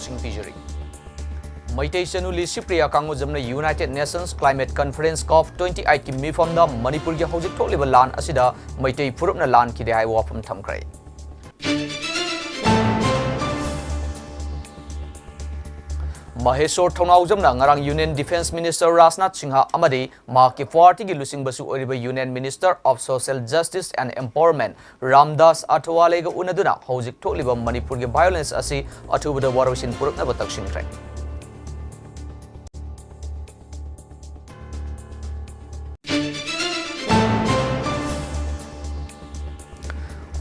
ꯄꯥꯎꯁꯤꯡ ꯄꯤꯖꯔꯤ Maitai Sanu Lisipriya Kangujamna United Nations Climate Conference COP28 ki mifamda Manipur ki hojik thokliba lan asida Maitai Purupna lan ki dehai wafam thamkrai Maheshwar Thongaujamna ngarang Union Defense Minister Rajnath Singha amadi ma ki party ki lusing basu oriba Union Minister of Social Justice and Empowerment Ramdas Athwale ga unaduna hojik thokliba Manipur ki violence asi athubada warwashin purupna ba takshinkhrai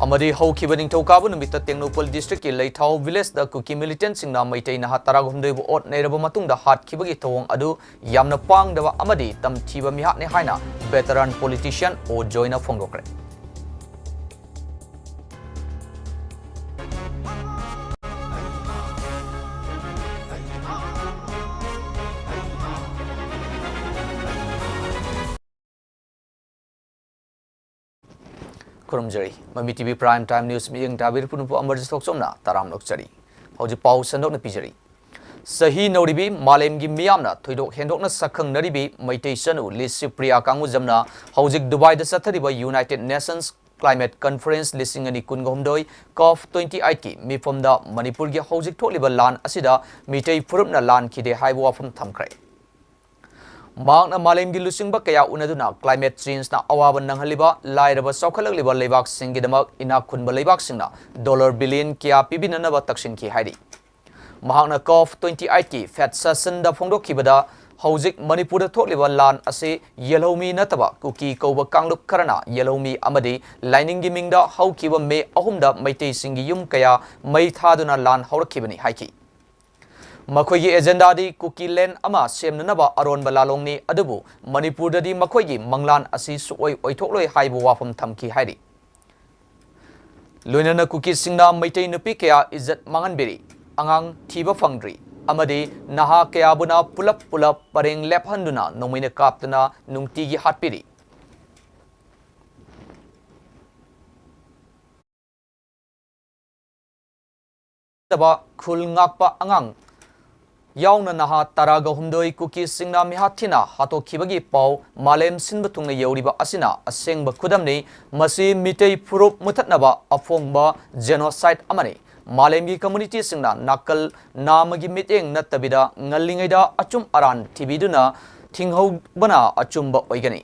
Amadi haukiba ningthaukabu numita Tengnopal District ki Leithau Village da Kuki militant singna Maitai na Taragumdoi bu ot nairaba matungda hatkibagi thawong adu yamna pangdaba amadi tamthiba mihakne haina veteran politician O Joina Phongdokre Kurumjari, Mami TV Prime Time News meeting Tabir Punpu AMARJIT Soksomna Taram Lokchari. Hauji Pau Sandok na Pijari. Sahi Noribi Malem gi Miyamna Thoidok Hendok na Sakhang Naribi Maitai Sanu Lisipriya Kangujamna Haujik Dubai da Sathariba United Nations Climate Conference Lising ani Kungomdoi COP28 ki mifamda Manipur gi Haujik thokliba lan asida Maitai Purupna lan ki de haibu wafam thamkrai. Magna Malem gi lusingba kaya unaduna climate change na awaban nanghaliba lairaba saukhalakliba leibak singgidamak ina khunba leibak singna dollar billion kya pibinanaba takshin ki hairi Mahakna COP28 ki fat session da phongdokhibada Haujik Manipur da thokliba lan ase Yelhomi nataba kuki kauba kanglup karana Yelhomi amadi lining gi mingda haukiba me ahumda Maitai singi yum kaya mai thaduna lan haurakibani haiki Makoigi agenda di Kuki Land ama semnanaba aron balalongni adubu Manipur dadi makoigi manglan asi suoi oithokloi haibu wafam thamki hairi Loinana Kuki singna Maitai nupi kaya izzat manganbiri angang thiba phangdri amadi naha kaya buna pulap pareng lephanduna nomaina kaptana nungtigi hatpiri taba khul ngakpa angang Yauna naha taraga humdoi kuki singna mihathina hato kibagi pau malem sinba tungna yauriba asina asengba khudamni masi mitei purup muthatnaba afongba genocide amani malemgi community singna nakal namagi miteng natabida ngalingaida achum aran tibiduna thinghau bana achumba oigani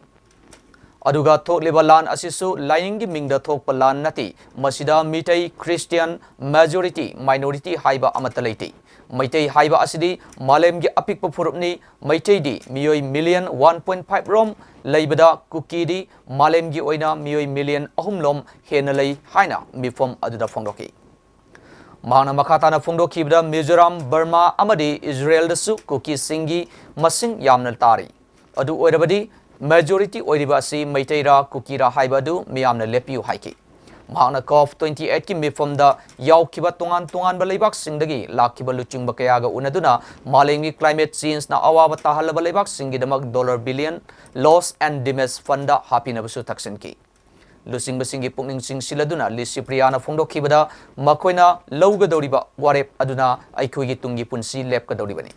aduga thokliba lan asisu lining gi mingda thokpa lan nati masida mitei Christian majority minority haiba amatalaiti Maitai haiba asidi malem gi apikpa phurupni Maitai di miyoi million 1.5 rom leibada kuki di malem gi oina miyoi million ahum lom hena lei haina mifom aduda phongdoki Mahana makhatana phongdoki bda Mizoram Burma amadi Israel dasu kuki singi masing yamna tari adu oirabadi majority oiriba asi Maitai ra kuki ra haiba du miyamna lepiu haiki Mahana COP28 ki mifamda yaukiba tongan balaibak singdagi lakiba luchingba kayaga unaduna malengi climate change na awaba tahalaba laibak singidamak dollar billion loss and damage funda hapinabasu taksinki lusingba singi pukning sing siladuna Lisipriana phongdokhibada makoina lawgadoriba warep aduna aikhoigi tungi punsi lepkadoribani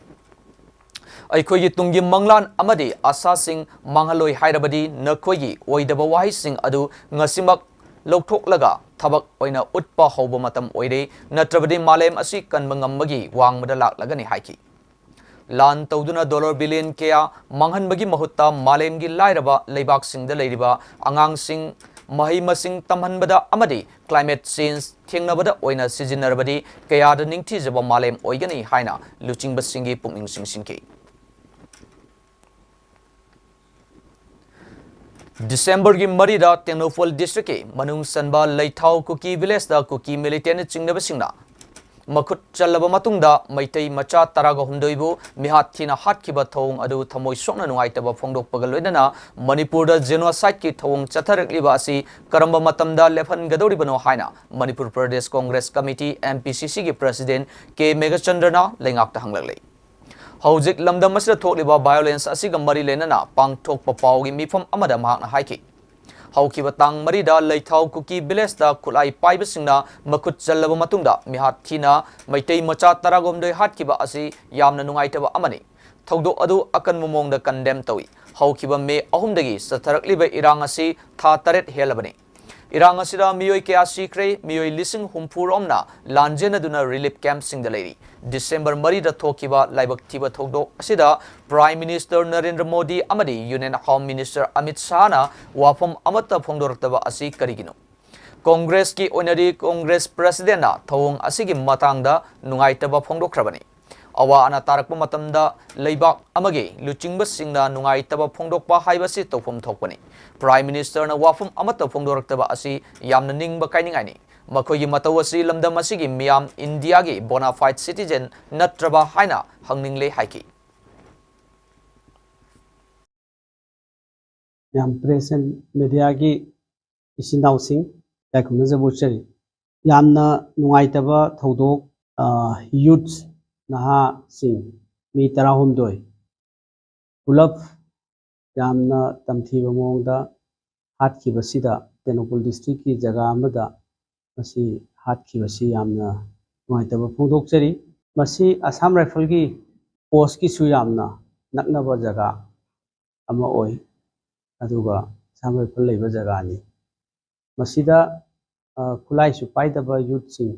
Aikhoigi tungi manglan amadi asa sing mangaloi hairabadi nakhoigi oidaba wahi sing adu ngasimak Loktoklaga thabak oina utpa hauba matam oire natrabadi malem asi kanba ngammagi wangmada laklagani haiki lan tawduna dollar billion kaya manghanbagi mahutta malemgi lairaba leibak singda leiriba angang sing mahi masing tamhanbada amadi climate change thengnabada oina sijinarbadi kaya da ningthi jaba malem oigani haina luchingba singi pukning singsinki December gi marida Tengnopal District ki manung sanba Leithau Kuki Village da Kuki militant chingnaba singna makut chalaba matungda Maitai macha taraga humdoibu mihathina hatkiba thong adu thamoi sokna nungaitaba phongdokpaga loinana Manipur da genocide ki thong chatharakliba asi karamba matamda lephan gadoribano haina Manipur Pradesh Congress Committee MPCC ki President K Megachandrana lengakta hanglaklei Haujik lamdam asida thokliba violence asiga mari lenana pangthokpa pawgi mifam amada mahakna haiki haukiba tang marida leithau kuki village da khulai paibasingna makut challaba matungda mihat thina maitei macha taragomdoi hatkiba asi yamna nungaitaba amani thogdok adu akan momongda condemn tawi haukiba me ahumdagi satharakliba irang asi tha taret helabani irang asida miyoi ke asikre miyoi lising humphuromna lanjenaduna relief camp sing da leiri December mari da thokiba laibak thiba thogdok asida Prime Minister Narendra Modi amadi Union Home Minister Amit Shah na wafam amata phongdoraktaba asi karigino Congress ki onari Congress President na thawong asigi matangda nungaitaba phongdokrabani awa ana tarakpa matamda leibak amage luchingba singna nungaitaba phongdokpa haibasi tawphom thokpani Prime Minister na wafam amata phongdoraktaba asi yamna ningba kainingani makogi matawasi lamdam asigi miyam India gi bona fide citizen natraba haina hangningle haiki yam present media gi isinau sing taikuna jabuchari yamna nungaitaba thodok youth naha sing mi tarahumdoi pulap yamna tamthiba mongda hatkibasida Tenopul district ki jaga amada masi hatkibasi yamna nungaitaba phongdokchari masi Assam Rifle gi post ki su yamna naknaba jaga ama oi aduga Assam Rifle leiba jaga ni masida khulai su paidaba youth sing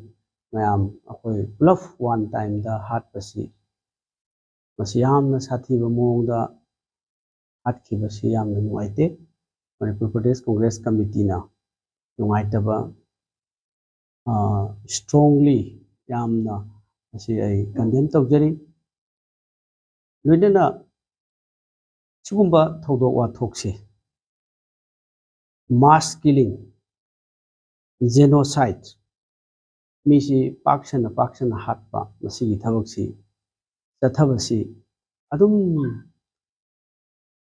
mayam akoi pulaf one time da hat pasi masi yamna sathiba mongda hatkibasi yamna nuaite Manipur Pradesh Congress Committee na nuaitaba strongly yamna masi ai condemn tawjari loinana sugumba thodok wa thokse mass killing genocide misi pakshana hatpa masigi thabaksi tathabasi adum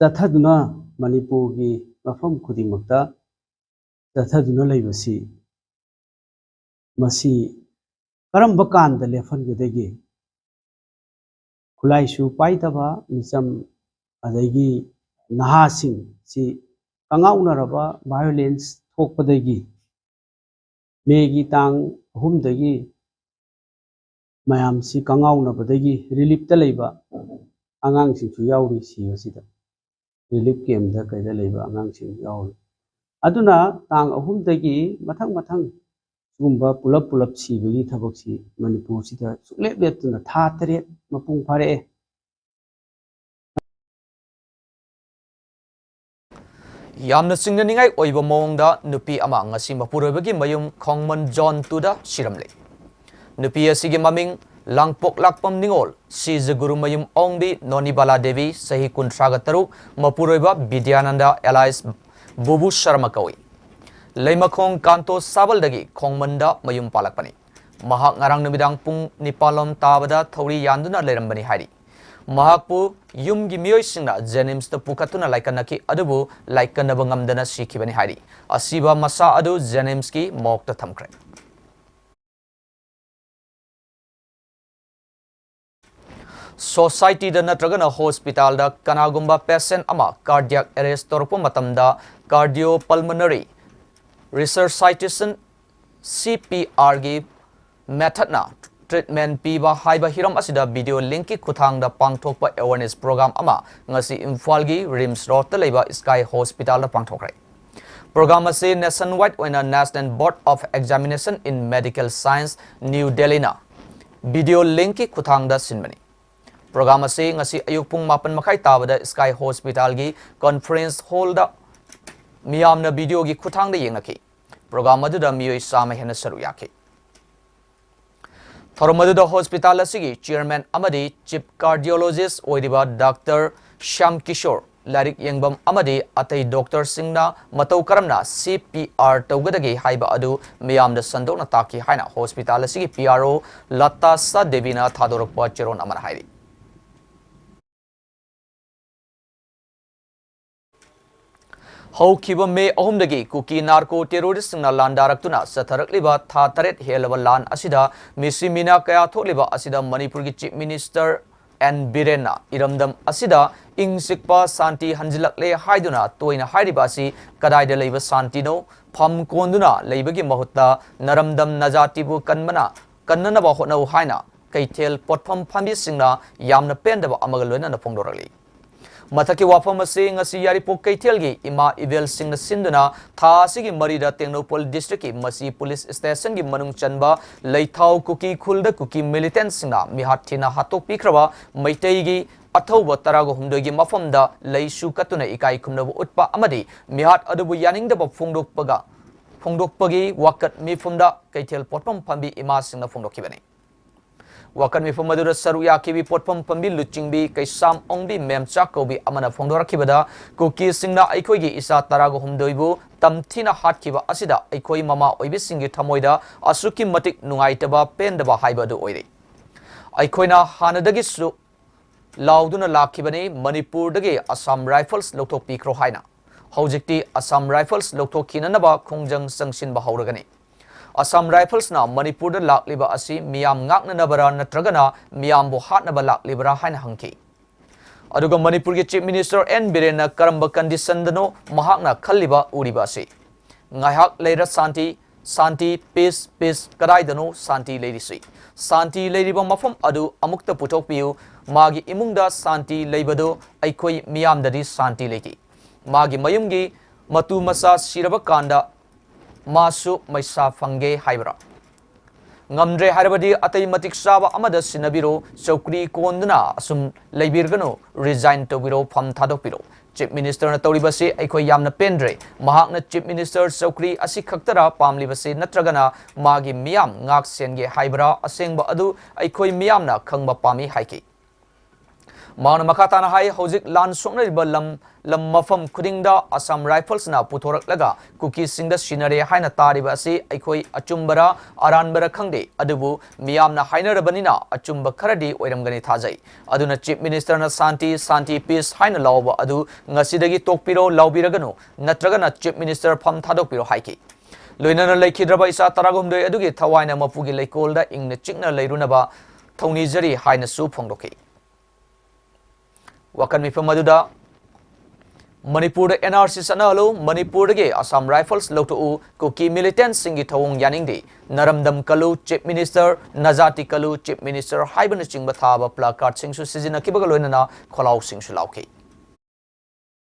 tathaduna Manipur gi mafam khudimakta tathaduna leibasi masi karamba kanda lefan gedegi khulai su paitaba misam adagi nahasing si kangaunaraba violence thokpadagi megi tang humdagi mayam si kangaunabadagi relief ta leiba angang sing su yauri si wasida relief camp da kaida leiba angang sing yauri aduna tang ahumdagi mathang sugumba pulap si bagi thabaksi Manipur sida suklep letuna tha tare mapung phare yamna singnaningai oiba mongda nupi ama ngasi mapuroibagi mayum khongman John Tuda siramle nupi asigi maming langpok lakpam ningol si jaguru mayum ongdi Nonibala Devi sahi kuntraga taruk mapuroiba Vidyananda Elias Bubu Sharma kawi leimakhong kanto sabaldagi khongmanda mayum palakpani mahak ngarang numidang pung nipalom tabada thori yanduna lerambani hari mahakpu yumgi miyoi singna Jenims ta pukatuna laikanaki adubu laikanaba ngamdana sikibani hari asiba masa adu Jenims ki mokta thamkre society da natragana hospital da kanagumba patient ama cardiac arrest torpo matamda cardiopulmonary resuscitation CPR gi method na treatment piba haiba hiram asida video link ki kuthang da pangthokpa awareness program ama ngasi Imphal gi Rims Road ta leiba Sky Hospital da pangthokrai program ase nationwide oina National Board of Examination in Medical Science New Delhi na video link ki kuthang da sinmani program ase ngasi ayuk pung 8 makai tabada Sky Hospital gi conference hall da miyamna video gi kuthang da yengnaki program adu da miyoi sama hena saru yake Thoramadu hospital asigi chairman amadi chief cardiologist oiriba Dr. Sham Kishore Larik Yengbam amadi atai Dr. Singna matau karamna CPR tawgadagi haiba adu miyamda sandokna taki haina hospital asigi PRO Latta Sa Devina thadorokpa cheron amana hairi Haukiba me ahumdagi kuki narco terrorist na landaraktuna satharakliba tha taret helaba lan asida misi mina kaya tholiba asida Manipur gi chief minister N Birena iramdam asida ing sikpa santi hanjilakle haiduna toina hairiba asi kadaida leiba santino pham konduna leibagi mahutta naramdam najatibu kannana hotnau haina kaithel potpham phambi singna yamna pendaba amaga loina phongdorali Mataki wafam ase ngasi yaripok kaithelgi ima ivel singna sinduna tha asigi marida Tengnopol district ki masi police station gi manung chanba leithau kuki khulda kuki militant singna mihat thina hatok pikraba maitei gi athauba tarago humdoi gi mafamda leisu katuna ikai khumnabu utpa amadi mihat adubu yaningdaba phongdokpagi wakat mifumda kaithel potpam phambi ima singna phongdokibani Wakan mi famadura saruya kibi potpam pambi luchingbi kaisam ongbi memcha kobi amana phongdora kibada kuki singna aikoi gi isa tarago humdoibu tamthina hat kiba asida aikoi mama oibi singi thamoida asuki matik nungaitaba pendaba haibadu oire aikoina hanadagi su lauduna lakibani Manipur dagi Assam Rifles loktok pikro haina hojikti Assam Rifles loktok kinanaba khongjang sangsinba hauragani Assam Rifles na Manipur da lakliba asi miyam ngakna nabara natragana miyam bo hatnaba laklibara haina hangki. Aduga Manipur ki Chief Minister N Birena karamba condition dano mahakna khalliba uriba asi. Ngayhak leira santi peace kadai dano santi leirisi. Santi leiriba mafam adu amukta putok piu magi imungda santi leibado aikoi miyam dadi santi leiki. Magi mayumgi matu masa siraba kanda Masu maisa fange haibra ngamdre harabadi atai matik saba amada sinabiro chokri konduna asum leibirgano resign to biro pham thadokpiro Chief Minister na tawribasi aikoi yamna pendre mahakna Chief Minister chokri asi khaktara pamlibasi natragana magi miyam ngak senge haibra asengba adu aikoi miyamna khangba pami haiki Mauna makatana hai hojik lan soknariba lam mafam khudingda Assam Rifles na puthorak laga kuki singda sinare haina tariba asi aikoi achumbara aranbara khangde adubu miyamna hainarabanina achumba kharadi oiramgani thajai aduna Chief Minister na santi peace haina lawba adu ngasidagi tokpiro lawbiraganu natragana Chief Minister pham thadokpiro haiki loinana laikhidraba isa taragumdoi adugi thawaina mapugi leikolda ingna chikna leirunaba thongni jari haina su phongdoki Wakan mi pamaduda Manipur NRC sanalo Manipur ge Assam Rifles lotu kuki militant singi thawong yaningdi naramdam kalu Chief Minister Najati kalu Chief Minister haiban chingba thaba placard singsu sizina kibaga loinana kholau singsu lauki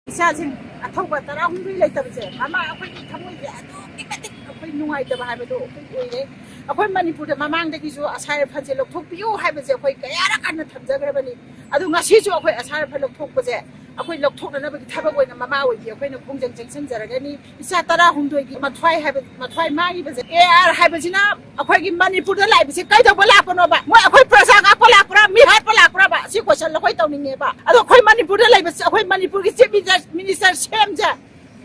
Isajin athauba tara humri leitabse mama akhoi thamoi ge adu kimatik akhoi nungai da haibado oire akhoi Manipur da mamang da gisu asai phaje lokthok piu haibase akhoi kayara kanna thamjagrabani adu ngasi ju akhoi asai pha lokthok pase akhoi lokthok na ba thabak oina mama oi gi akhoi na khongjang jengsan jaragani isa tara humdoi gi mathwai magi base ar haibasina akhoi gi Manipur da lai base kai da bola kono ba moi akhoi prasa ga pola pura mi hat pola pura ba si question akhoi tawninge ba adu akhoi Manipur da lai base akhoi Manipur gi Chief Minister Semja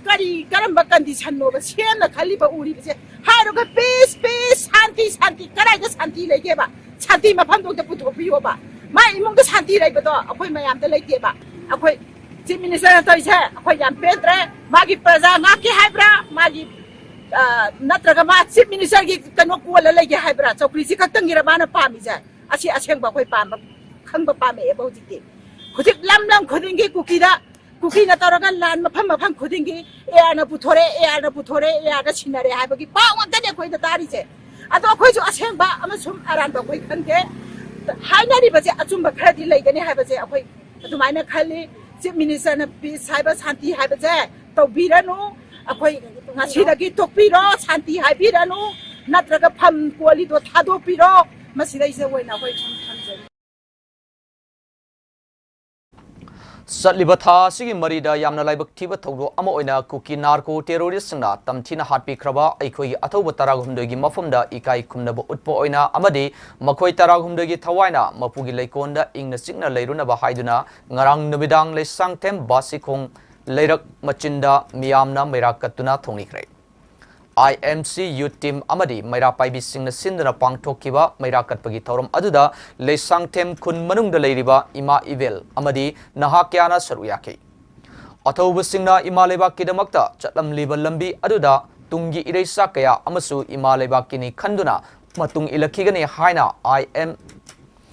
kari karamba condition no ba semna khali ba uri base hairo ga peace santi karai ga santi lege ba santi mafam dong da puto piyo ba mai imong da santi rai ba do akhoi mayam da lege ba akhoi Chief Minister to ise akhoi yam petre magi praja ngaki haibra magi natraga ma Chief Minister gi kano kuala lege haibra chokri si kaktang gira bana pami ja asi aseng ba akhoi pam khangba pame e ba hujiki khujik lam khudingi kuki na taraga lan mafam khudingi air na puthore air na sinare haibagi ba wanta ne khoi da tari se ado khoi ju aseng ba amasum aran ba khoi khangke hainari ba je achumba khradi leigani haiba je akhoi adumaina khali Chief Minister na peace haiba santi haiba je tawbiranu akhoi ngasidagi tokpiro santi haibiranu natraga pham kwali do thadopiro masidai se woina khoi thamjari Satliba tha sigi marida yamna laibak thiba thawdo ama oina kuki narco terrorist na tamthina hatpi khraba aikoi athauba taragumdogi mafamda ikai khumnaba utpo oina amadi makhoi taragumdogi thawaina mapugi leikonda ingna sikna leirunaba haiduna ngarang nubidang leisang them basikhong leirak machinda miyamna meirakatuna thongnikre IMC Youth Team amadi Maira Paibi Singna Sindana Pangthokiba Maira Katpagi Thorum Aduda Leisang Them Kun Manungda Leiriba Ima Ivel amadi Nahakyana Saruyaki Athoba Singna Ima Leba Kidamakta Chatlam Liba Lambi Aduda Tungi Ireisa Kaya Amasu Ima Leba Kini Khanduna Matung Ilakigani Haina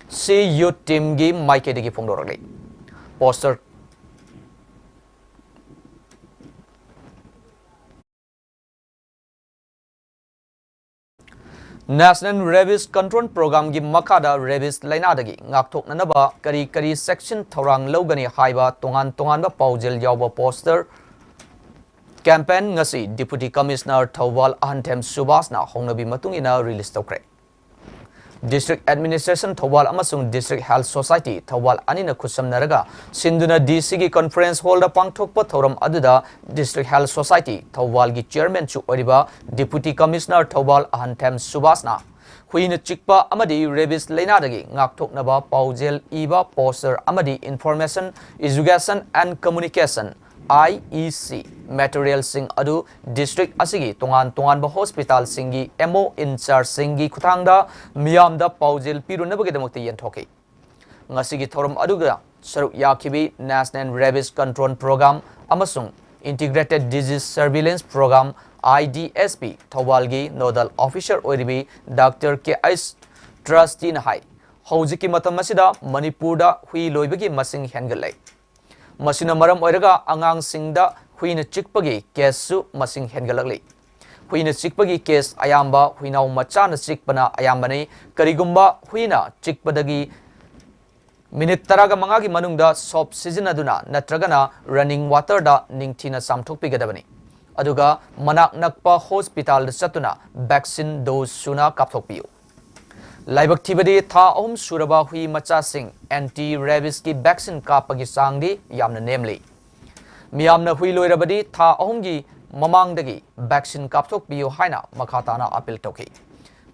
si youth team gi maike de gi phongdorale poster National Rabies Control Program gi makada rabies laina dagi ngakthok nanaba kari section thorang logani haiba tongan ba paujel yawba poster campaign ngasi Deputy Commissioner Thawal Ahanthem Subasna hongnabi matungina release tawkre District Administration Thawal amasung District Health Society Thawal anina khusamnaraga sinduna DC gi conference hall da pangthokpa thoram aduda District Health Society Thawal gi chairman chu oriba Deputy Commissioner Thawal Ahanthem Subasna huina chikpa amadi rabies laina dagi ngakthoknaba paujel iba poster amadi information education and communication IEC material sing adu district asigi tongan ba hospital singi MO in charge singi kuthangda miyam da paujel pirunabagi damakti yenthoki ngasigi thorum aduga saruk yakibi National Rabies Control Program amasung Integrated Disease Surveillance Program IDSP Thawalgi nodal officer oiribi Dr. KS Trustee na hai hojiki matam masida Manipurda hui loibagi masing hengalai masina maram oiraga angang singda huina chikpagi case su masing hengalakli huina chikpagi case ayamba huinaw machana chikpana ayambani karigumba huina chikpadagi minute taraga mangagi manungda soap sizinaduna natragana running water da ningthina samthokpigadabani aduga manak nakpa hospital satuna vaccine dose suna kapthokpiu Laibak Tibadi Tha Om Suraba Hui Macha Sing anti rabies ki vaccine kapagi sangdi yamna namely Miyamna hui loirabadi Tha Om gi mamangdagi vaccine kapthok biyo haina makhatana appeal toki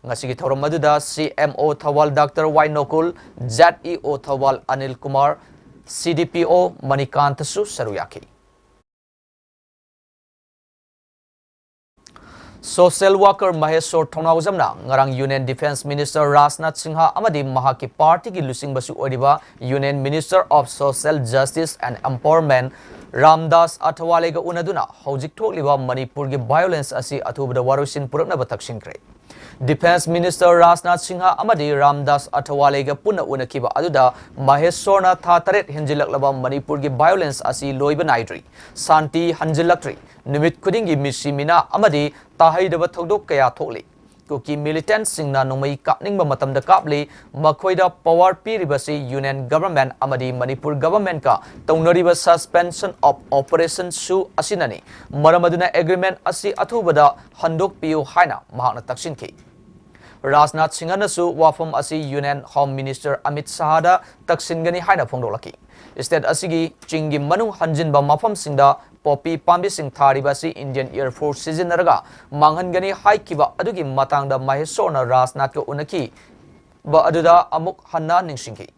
ngasigi thorom maduda CMO Thawal Dr. Wainokul ZEO Thawal Anil Kumar CDPO Manikant su saruyaki Social worker Maheshwar Thonawjamna ngarang Union Defense Minister Rajnath Singha amadi mahaki party ki lusing basu oriba Union Minister of Social Justice and Empowerment Ramdas Athawale ga unaduna hojik thokliba Manipur gi violence asi athubada warusin purakna batakshingkre Defense Minister Rajnath Singha amadi Ramdas Athawale ga punna unakiba aduda Maheshwarna tha taret hinjilaklaba Manipur gi violence asi loiba naidri santi hanjilaktri nimit khudingi misimina amadi tahaidaba thodok kaya thokli kuki militant singna nomai kapningba matamda kapli makhoida power piribasi Union Government amadi Manipur Government ka taunariba suspension of operation su asinani maramaduna agreement asi athubada handok piu haina mahakna taksinki Rajnath Singhanasu wafam asi Union Home Minister Amit Shahada taksingani haina phongdolaki state asigi chingi manung hanjinba mafam singda poppy pambi sing tharibasi Indian Air Force sizinaraga manghangani haikiba adugi matangda Maheshwarna Rajnath ko unaki ba aduda amuk hanna ningsingki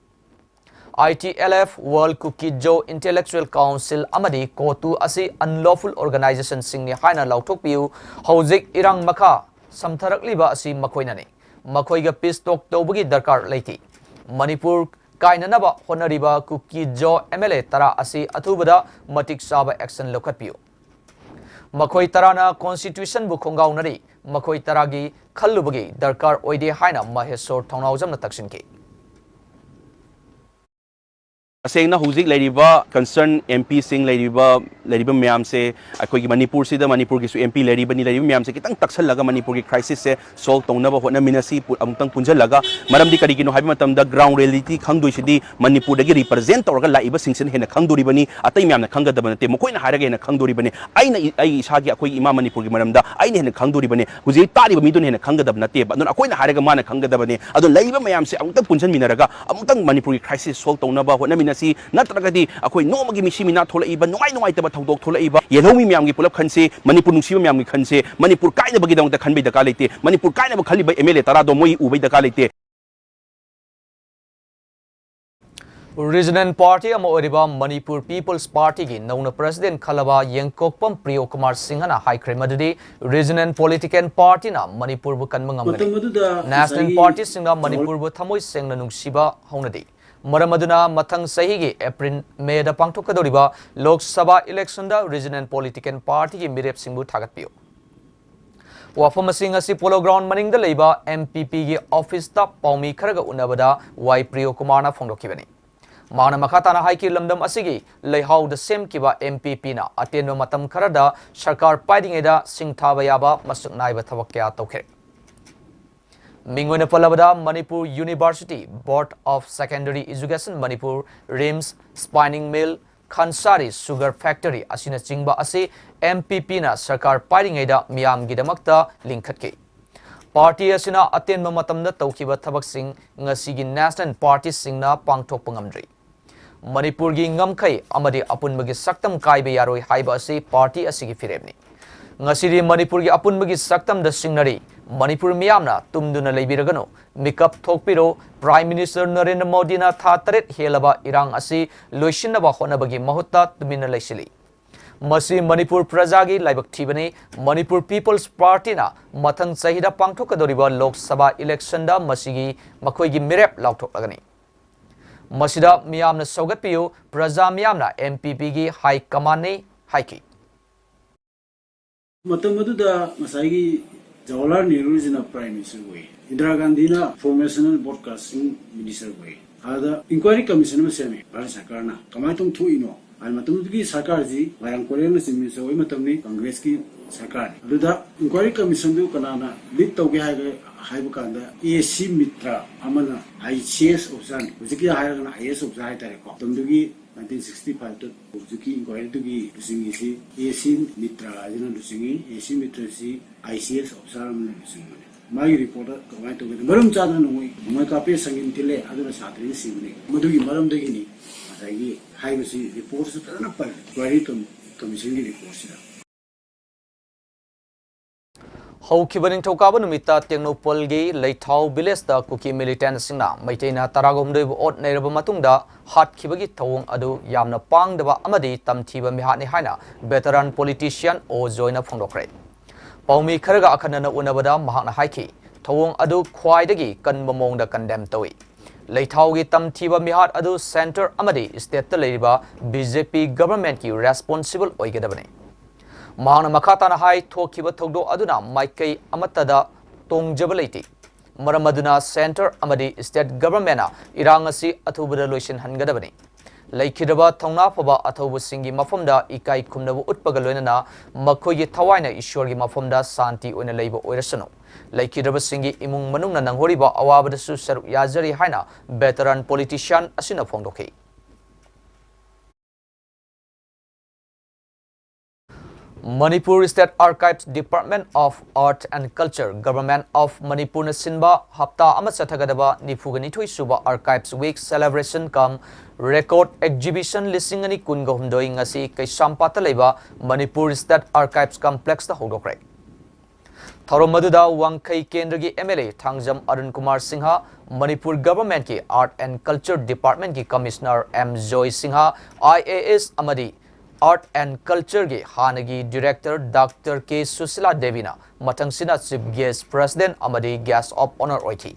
ITLF World Cookie Joe Intellectual Council amadi kotu asi unlawful organization singni haina lauthokpiu hojik irang makha samtharakliba asi makhoinani makhoiga peace talk tawbagi darkar leiti Manipur kainanaba honariba Cookie Joe MLA tara asi athubada matik saba action lokhatpiu makhoi tarana constitution bu khongaunari makhoi taragi khallubagi darkar oide haina Maheshwar Thonawjamna taksinki Asengna huzik leriba concern MP sing leriba myam se akoi Manipur sida Manipur gi su MP leriba myam se kitang taksal laga Manipur gi crisis se solve tongnaba hotna minasi amtang punjal laga maramdi karigino habi matamda ground reality khangdoi sidi Manipur dagi represent torga laiba singsen hena khangdori bani atai myamna khangada banate mokoina haraga hena khangdori bani aina ai isagi akoi ima Manipur gi maramda aina hena khangdori bani huzik tari ba midun hena khangada banate adon akoina haraga mana khangada bani adon laiba myam se amtang punjan minaraga amtang Manipur gi crisis solve tongnaba hotna si natragadi akoi nomagi misimina tholaiba nungai taba thodok tholaiba yelomi myamgi pulap khanse Manipur nungsiba myamgi khanse Manipur kaina bagi dangta khanbai daka leite Manipur kaina ba khaliba MLA tara do moi ubai daka leite Regional Party ama oriba Manipur People's Party gi nauna President Khalaba Yengkokpam Priyo Kumar Singhana haikre madudi Regional Political Party na Manipur bu kanma ngamgani National Party singna Manipur bu thamoi sengna nungsiba haunadi Maramaduna Matang Sahigi April May da Pangtokadoriba Lok Sabha election da Regional Political Party ki Mirep Singbu Thagatpio Wafam asing asi Polo Ground maningda leiba MPP gi office ta paumi kharaga unabada Y Priyo Kumar na phongdokibani. Mana makhatana haiki lamdam asigi leihau the same kiba MPP na atenno matam kharada sarkar paidingeda singthaba yaba masuk naiba thabak kya tokhe. Mingwena palabada Manipur University Board of Secondary Education Manipur RIMS Spinning Mill Khansari Sugar Factory asina chingba ase MPP na sarkar paidingeda miyam gidamakta linkhatke. Party asina atenma matamda tawkiba thabak sing ngasigi National Party singna pangthok pangamdri. Manipur gi ngamkai amadi apunbagi saktam kaibe yaroi haiba ase party asigi firemni. Ngasiri Manipur gi apunbagi saktam da singnari Manipur miyamna tumduna leibiragano mikap thokpiro Prime Minister Narendra Modi na tha taret helaba irang asi loishinaba honabagi mahutta tumina leisili. Masi Manipur Prajagi laibak thibani Manipur People's Party na mathang sahida pangthokadoriba Lok Sabha election da masigi makoigi mirep lauthokagani. Masida miyamna sogatpiyo Praja miyamna MPP gi high command ne haiki. Matamadu masagi Jawaharlal Nehru is a Prime Minister way. Indira Gandhi na Informational Broadcasting Minister way. Ada Inquiry Commission में सेमे भारत सरकार ना कमाई तुम थू इनो आज मतलब की सरकार जी वायरंग कोरियन में सिमिन से वही मतलब नहीं कांग्रेस की सरकार है लुदा इंक्वायरी कमीशन जो कनाना लीड तो क्या है हाई बुकांदा AC मित्रा अमना ICS ऑप्शन उसे क्या है ना IS ऑप्शन है तारे को तुम जो की 1965 तो जो की इंक्वायरी तो की दूसरी सी AC मित्रा आज ना दूसरी AC मित्रा सी ICS ऑप्शन में दूसरी मागी रिपोर्टर कमाई तो कहते मरम चादर नोई मैं काफी संगीन तिले आदमी साथी सी बने मधुगी मरम देगी नहीं बताइए हाई बसी रिपोर्ट से करना पर क्वेरी कमीशन की रिपोर्ट से Haukibaning Tokaba Numita Technopol Gay Leitau Bilesta Cookie Militant Sina Maitena Taragum de Ot Neraba Matunda Hat Kibagi Tawung Adu Yamna Pang Deba Amadi Tam Tiba Mihani Hana veteran politician O Joina Pondokre. Paumi Karaga Akanana Unabada Mahana Haiki Tawung Adu Kwaidagi Kan Mamong da Condemn Tawi. Leitaugi Tam Tiba Mihat Adu Center Amadi State Labor BJP government ki responsible Oigadabane. Mahana Makatana Hai Tokiba Togdo Aduna Maikai Amatada Tong Jabalati Maramaduna Center Amadi State Government Irangasi Atubada Lucian Hangadabani Laikidaba Tongna Paba Atobu Singi Mafumda Ikai Kumnabu Utpagaluna Makoyi Tawaina Ishorgi Mafumda Santi Una Labor Oirasano Laikidaba Singi Imung Manuna Nangoriba Awabada Susar Yazari Haina veteran politician Asina Fondoki. Manipur State Archives Department of Art and Culture Government of Manipur Sinba Hapta Amasatagadaba Nifugani Suba Archives Week Celebration Come Record Exhibition Lissingani Kungahum doing asi Kaisampata Leba Manipur State Archives Complex the Hodokre. Thoromaduda Wangkai Kendragi MLA Thangjam Arun Kumar Singha Manipur Government ki Art and Culture Department ki Commissioner M. Joy Singha IAS Amadi Art and Culture ge Hanagi Director Dr. K. Susila Devina Matangsina Chief Guest President Amadi Guest of Honor Oiti.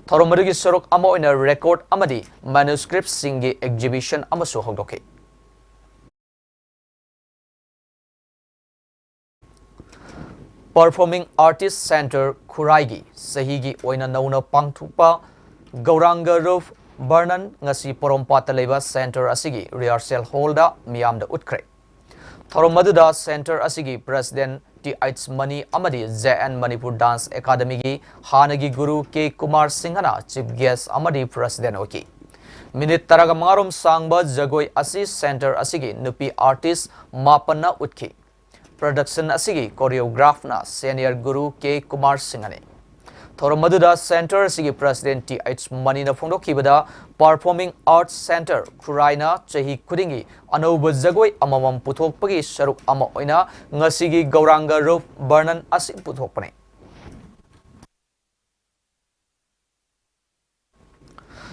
Thoromadagi Sorok Amo in a record Amadi manuscript Singi exhibition Amasu Hodoke. Performing Artists Center Kuraigi Sahigi Oina Nauna Pangtupa Gauranga Roof Barnan ngasi Porompata Leba Center Asigi Rehearsal Holda Miyamda Utkre. Thoromaduda Center Asigi President T.H. Mani Amadi ZN Manipur Dance Academy gi Hanagi Guru K. Kumar Singhana Chief Guest Amadi President Oki. Minute Taraga Marum Sangba Jagoi Asi Center Asigi Nupi Artist Mapana Utki. Production Asigi Choreograph na Senior Guru K. Kumar Singhane. Thoromaduda Center Sigi President T.H. Manina Fondo Kibada Performing Arts Center Kuraina Chahi Kudingi Anoba Zagoi Amamam Putok Pagi Sharuk Ama Oina Ngasigi Gauranga Roof Barnan Asim Putokpane.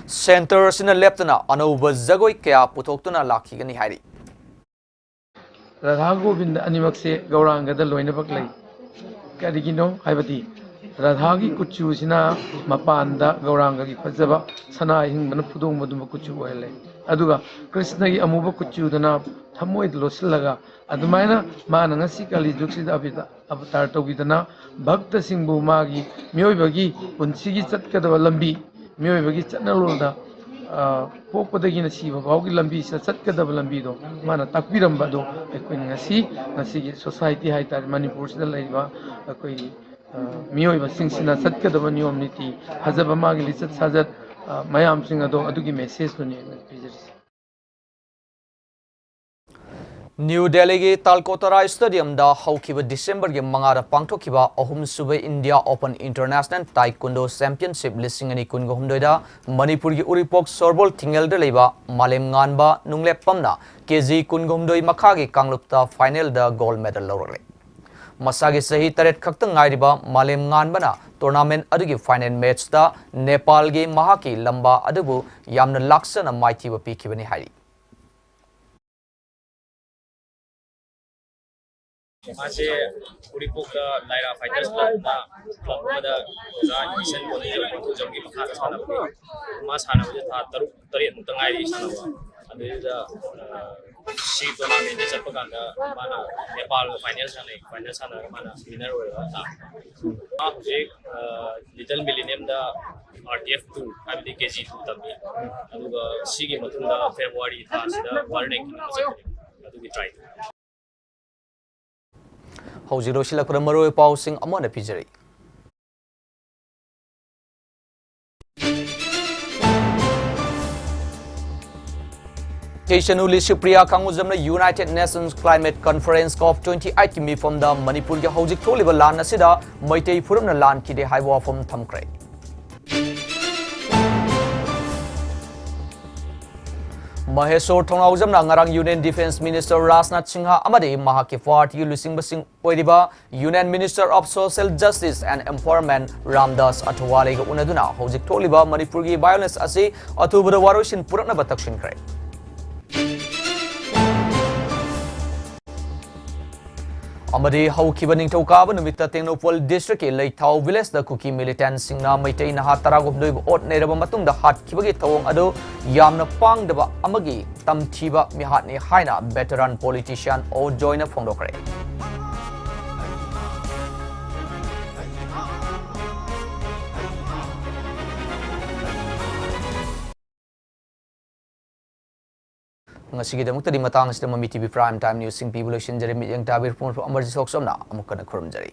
Center Sina Leptana Anoba Zagoi Kaya Putoktuna Laki Gani Hari. Radha Govind Animaxe Gauranga the Loina Baklay Kadigino Haibati Radhagi Kuchu Sina Mapanda Gauranga Fazaba Sana Hing Manapudum Maduma Kuchu Ele अदुगा कृष्ण की अमुब कुचुदना थमोइद लोसिलगा अदुमाइना माना ngasi kali juksida abita avatar tawidana bhakta singbu magi myoibagi punsigi chatkadaba lambi myoibagi chatnalolda पोपदगी नसीब भावगी लंबी से चटकदब लंबी दो माना ताकबिरंबा दो अखोई ngasi की सोसाइटी हाई तार मणिपुर से लेबा अखोई मियोइबा सिंगसिना चटकदब नियम नीति फजब मागी लिचत साजत मयाम सिंग अदो अदुगी मेसेज दुनी पिजरिस न्यू दिल्ली की तालकोतरा स्टेडियम दा हौखिबा दिसंबर के मंगारा पांगथोखिबा अहुम सुबे India open international taekwondo championship लिसिंग अनि कुनगो हुमदोइदा मणिपुर की उरिपोक सोरबोल थिंगेल द लेबा मालेम गानबा नुंगलेप पमना केजी कुनगो हुमदोइ मखागी कांगलुपता फाइनल दा गोल्ड मेडल लौरले मसागी सही तरेट खक्तंग गाइरिबा मालेम गानबना टूर्नामेंट अदुगी फाइनल मैच दा नेपाल की महाकी लंबा अदुबु यामना लाक्सना माइथिबा पीखिबनी हारि मासे उरिपोक लाइरा फाइटर्स क्लब मदा जा इशन बोली जो जंगी मखा साना मा साना बजे था तरुक तरेत तंगाई साना अदुदा सी टूर्नामेंट चप कांदा माना नेपाल फाइनल साना माना विनर होया था आ हुजे लिटिल मिलेनियम दा RTF2 हाबिदि KG2 तमी अदुगा सी की मतुंदा फेब्रुवारी था सिदा वर्ल्ड रैंकिंग मसक अदुगी ट्राई हौजिरो सिलकुर मरोय पाउसिंग अमोना पिजरी केशनुली सुप्रिया कांगुजमना United Nations climate conference COP 28 की मिफम दा मणिपुर के हौजिक थोलिबा लान असिदा मैतै फुरमना लान किदे हाइबा वाफम थमख्रे महेश्वर थोंगाउजमना ngarang union defence minister Rajnath Singh अमदे महाके पार्टी लुसिंगबसिंग ओइरिबा union minister of social justice and empowerment Ramdas Athawale ग उनदुना हौजिक थोलिबा मणिपुर की वायलेंस असी अथुबद वारोसिन पुरकनबा तक्सिनख्रे अमदे हौखिबा निंगथौकाबा नुमित्ता टेक्नोपोल डिस्ट्रिक्ट के लैथाउ village the cookie militant सिंगना Meitei नहा तरागुमदोइ ओट नेरबा मतुंगदा हाटखिबगी थवंग अदो यामना पांगदबा अमगी तमथिबा मिहाटनि हाइना वेटरन पॉलिटिशियन ओ जॉइना फोंदोखरे ngasigidamuktadi matang sida Mami TV Prime Time News sing people shin jare mi yang tabir pun amarjit soksomna amukana khurum jare